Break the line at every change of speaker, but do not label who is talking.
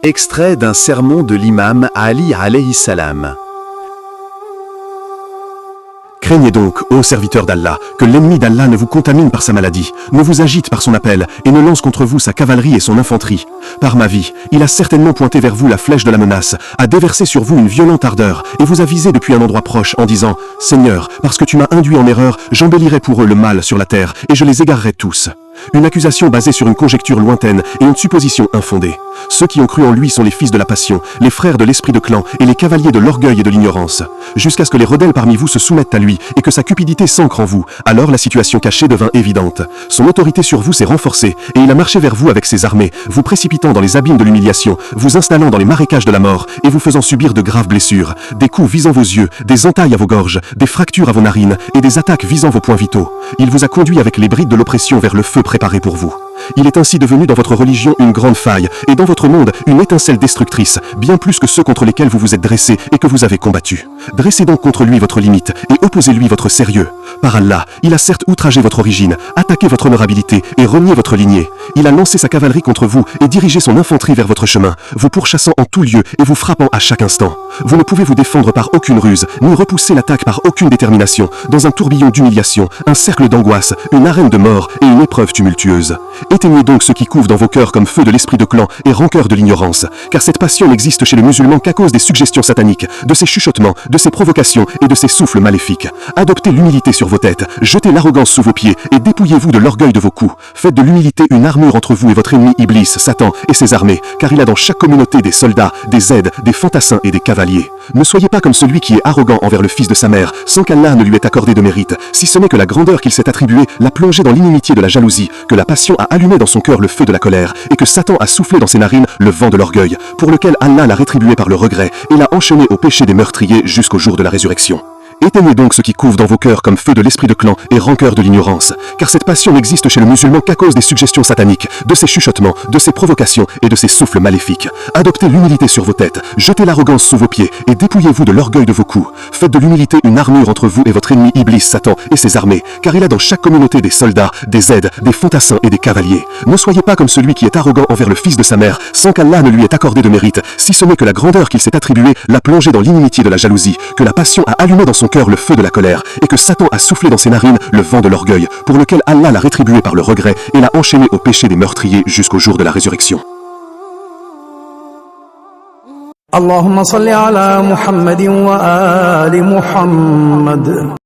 Extrait d'un sermon de l'imam Ali alayhi salam. Craignez donc, ô serviteurs d'Allah, que l'ennemi d'Allah ne vous contamine par sa maladie, ne vous agite par son appel et ne lance contre vous sa cavalerie et son infanterie. Par ma vie, il a certainement pointé vers vous la flèche de la menace, a déversé sur vous une violente ardeur et vous a visé depuis un endroit proche en disant « Seigneur, parce que tu m'as induit en erreur, j'embellirai pour eux le mal sur la terre et je les égarerai tous. » Une accusation basée sur une conjecture lointaine et une supposition infondée. Ceux qui ont cru en lui sont les fils de la passion, les frères de l'esprit de clan et les cavaliers de l'orgueil et de l'ignorance. Jusqu'à ce que les rebelles parmi vous se soumettent à lui et que sa cupidité s'ancre en vous, alors la situation cachée devint évidente. Son autorité sur vous s'est renforcée et il a marché vers vous avec ses armées, vous précipitant dans les abîmes de l'humiliation, vous installant dans les marécages de la mort et vous faisant subir de graves blessures, des coups visant vos yeux, des entailles à vos gorges, des fractures à vos narines et des attaques visant vos points vitaux. Il vous a conduit avec les brides de l'oppression vers le feu préparé pour vous. Il est ainsi devenu dans votre religion une grande faille et dans votre monde une étincelle destructrice, bien plus que ceux contre lesquels vous vous êtes dressés et que vous avez combattus. Dressez donc contre lui votre limite et opposez-lui votre sérieux. Par Allah, il a certes outragé votre origine, attaqué votre honorabilité et renié votre lignée. Il a lancé sa cavalerie contre vous et dirigé son infanterie vers votre chemin, vous pourchassant en tout lieu et vous frappant à chaque instant. Vous ne pouvez vous défendre par aucune ruse, ni repousser l'attaque par aucune détermination, dans un tourbillon d'humiliation, un cercle d'angoisse, une arène de mort et une épreuve tumultueuse. Éteignez donc ce qui couve dans vos cœurs comme feu de l'esprit de clan et rancœur de l'ignorance, car cette passion n'existe chez les musulmans qu'à cause des suggestions sataniques, de ces chuchotements, de ces provocations et de ces souffles maléfiques. Adoptez l'humilité sur vos têtes, jetez l'arrogance sous vos pieds et dépouillez-vous de l'orgueil de vos coups. Faites de l'humilité une armure entre vous et votre ennemi Iblis, Satan et ses armées, car il a dans chaque communauté des soldats, des aides, des fantassins et des cavaliers. Ne soyez pas comme celui qui est arrogant envers le fils de sa mère, sans qu'Allah ne lui ait accordé de mérite, si ce n'est que la grandeur qu'il s'est attribuée l'a plongé dans l'inimitié de la jalousie, que la passion a allumé dans son cœur le feu de la colère, et que Satan a soufflé dans ses narines le vent de l'orgueil, pour lequel Allah l'a rétribué par le regret, et l'a enchaîné au péché des meurtriers jusqu'au jour de la résurrection. Éteignez donc ce qui couve dans vos cœurs comme feu de l'esprit de clan et rancœur de l'ignorance, car cette passion n'existe chez le musulman qu'à cause des suggestions sataniques, de ses chuchotements, de ses provocations et de ses souffles maléfiques. Adoptez l'humilité sur vos têtes, jetez l'arrogance sous vos pieds et dépouillez-vous de l'orgueil de vos coups. Faites de l'humilité une armure entre vous et votre ennemi Iblis, Satan et ses armées, car il a dans chaque communauté des soldats, des aides, des fantassins et des cavaliers. Ne soyez pas comme celui qui est arrogant envers le fils de sa mère, sans qu'Allah ne lui ait accordé de mérite, si ce n'est que la grandeur qu'il s'est attribuée l'a plongé dans l'inimitié de la jalousie, que la passion a allumé dans son cœur le feu de la colère, et que Satan a soufflé dans ses narines le vent de l'orgueil, pour lequel Allah l'a rétribué par le regret et l'a enchaîné au péché des meurtriers jusqu'au jour de la résurrection.
Allahumma salli ala Muhammadin wa ali Muhammad.